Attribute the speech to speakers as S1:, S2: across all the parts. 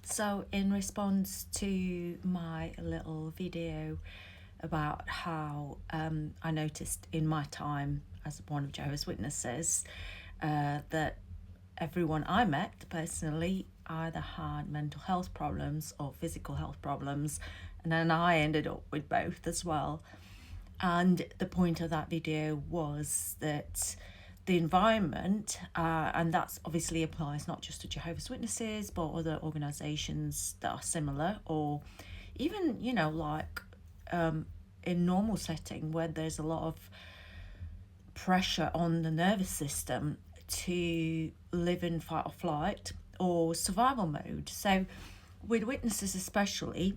S1: So, in response to my little video about how I noticed in my time as one of Jehovah's Witnesses that everyone I met personally either had mental health problems or physical health problems, and then I ended up with both as well. And the point of that video was that the environment, and that's obviously applies not just to Jehovah's Witnesses, but other organisations that are similar, or even, like in normal setting where there's a lot of pressure on the nervous system to live in fight or flight or survival mode. So with witnesses especially,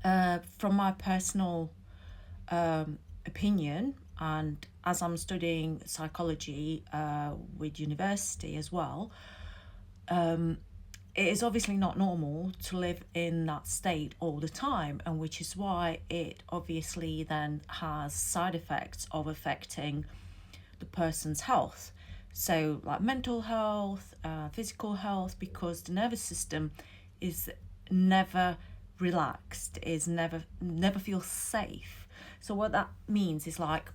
S1: from my personal opinion, and as I'm studying psychology with university as well, it is obviously not normal to live in that state all the time, and which is why it obviously then has side effects of affecting the person's health. So like mental health, physical health, because the nervous system is never relaxed, is never feels safe. So what that means is, like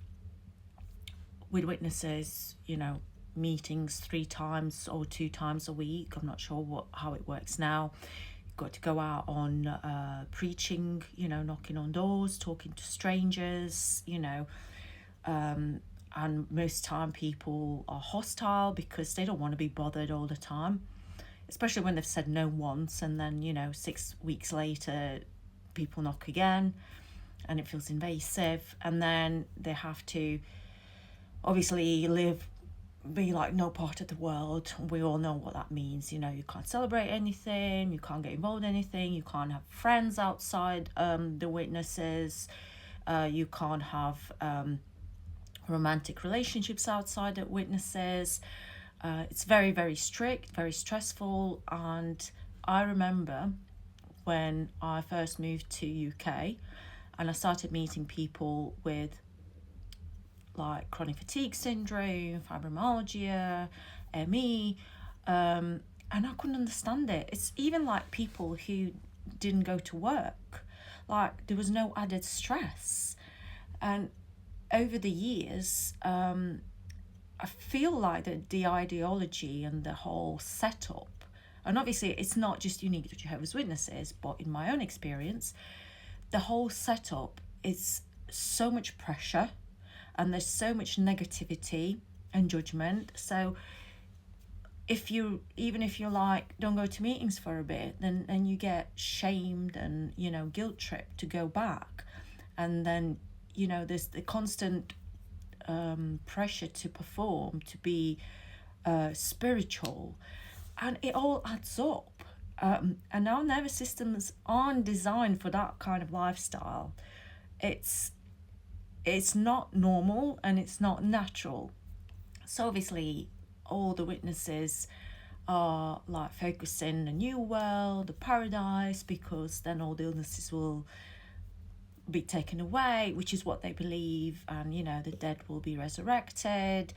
S1: with witnesses, meetings 3 times or 2 times a week. I'm not sure how it works now. You've got to go out on preaching, knocking on doors, talking to strangers, and most time people are hostile because they don't want to be bothered all the time, especially when they've said no once, and then 6 weeks later people knock again and it feels invasive, and then they have to obviously be like no part of the world. We all know what that means. You can't celebrate anything, you can't get involved in anything, you can't have friends outside the witnesses, you can't have romantic relationships outside the witnesses. It's very, very strict, very stressful. And I remember when I first moved to UK and I started meeting people with like chronic fatigue syndrome, fibromyalgia, ME, and I couldn't understand it. It's even like people who didn't go to work, like there was no added stress. And over the years, I feel like the ideology and the whole setup, and obviously it's not just unique to Jehovah's Witnesses, but in my own experience, the whole setup is so much pressure and there's so much negativity and judgment. So if you're like, don't go to meetings for a bit, then you get shamed and, guilt tripped to go back. And then, there's the constant pressure to perform, to be spiritual, and it all adds up. And our nervous systems aren't designed for that kind of lifestyle. It's not normal and it's not natural. So obviously all the witnesses are like focusing on the new world, the paradise, because then all the illnesses will be taken away, which is what they believe, and the dead will be resurrected.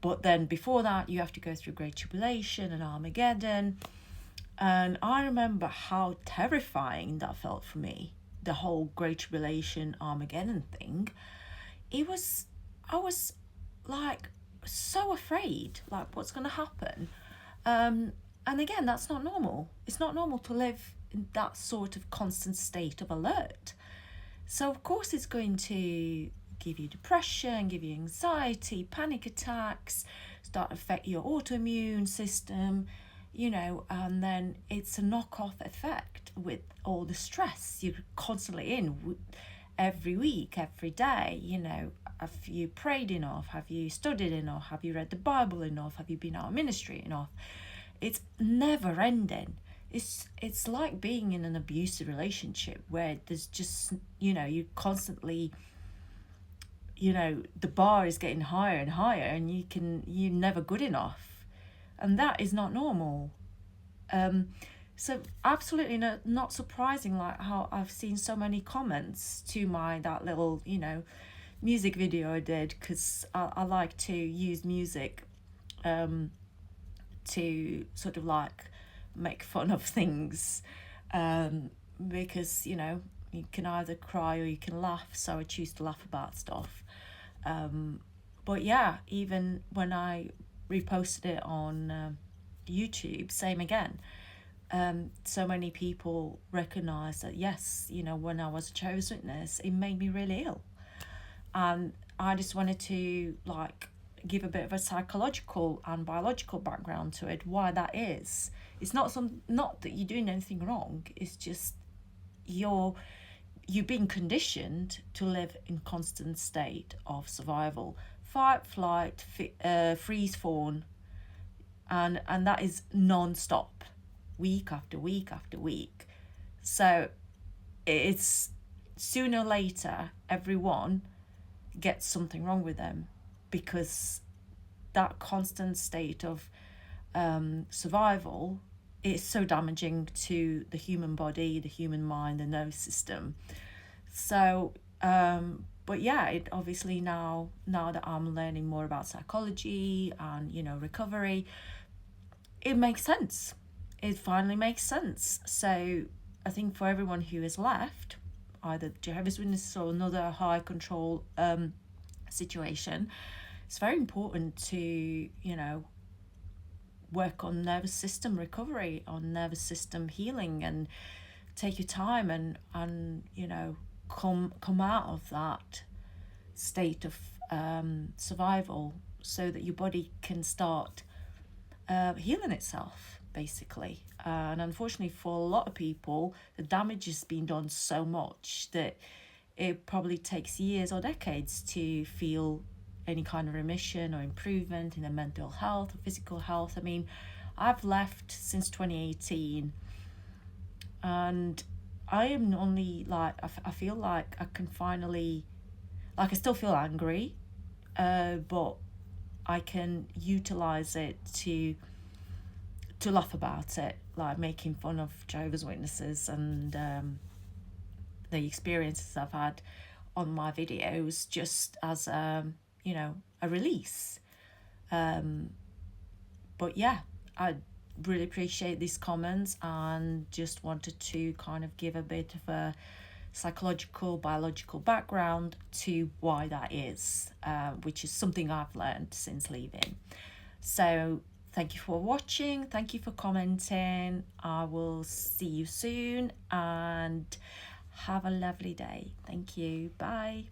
S1: But then before that you have to go through Great Tribulation and Armageddon. And I remember how terrifying that felt for me, the whole Great Tribulation Armageddon thing. I was like so afraid, like what's going to happen. And again, that's not normal. It's not normal to live in that sort of constant state of alert. So of course it's going to give you depression, give you anxiety, panic attacks, start to affect your autoimmune system, and then it's a knock-off effect with all the stress you're constantly in every week, every day. Have you prayed enough? Have you studied enough? Have you read the Bible enough? Have you been out of ministry enough? It's never ending. It's like being in an abusive relationship where there's just, you constantly, the bar is getting higher and higher, and you're never good enough. And that is not normal. So absolutely not surprising, like how I've seen so many comments to that little, music video I did, because I like to use music to sort of like make fun of things, because you can either cry or you can laugh. So I choose to laugh about stuff. But yeah, even when I reposted it on YouTube, same again. So many people recognize that, yes, when I was a Jehovah's Witness, it made me really ill. And I just wanted to give a bit of a psychological and biological background to it, why that is. It's not that you're doing anything wrong, it's just you're being conditioned to live in constant state of survival, fight, flight, freeze, fawn, and that is non-stop, week after week after week. So it's sooner or later everyone gets something wrong with them, because that constant state of survival is so damaging to the human body, the human mind, the nervous system. So but yeah, it obviously now that I'm learning more about psychology and recovery, it makes sense. It finally makes sense. So I think for everyone who is left, either Jehovah's Witnesses or another high control situation, it's very important to work on nervous system recovery, on nervous system healing, and take your time and come out of that state of survival, so that your body can start healing itself, basically. And unfortunately for a lot of people, the damage has been done so much that it probably takes years or decades to feel any kind of remission or improvement in their mental health or physical health. I mean, I've left since 2018, and I am only I feel like I can finally, I still feel angry, but I can utilize it to laugh about it, like making fun of Jehovah's Witnesses and the experiences I've had on my videos, just as a release. But yeah, I really appreciate these comments, and just wanted to kind of give a bit of a psychological, biological background to why that is, which is something I've learned since leaving. So thank you for watching. Thank you for commenting. I will see you soon, and have a lovely day. Thank you. Bye.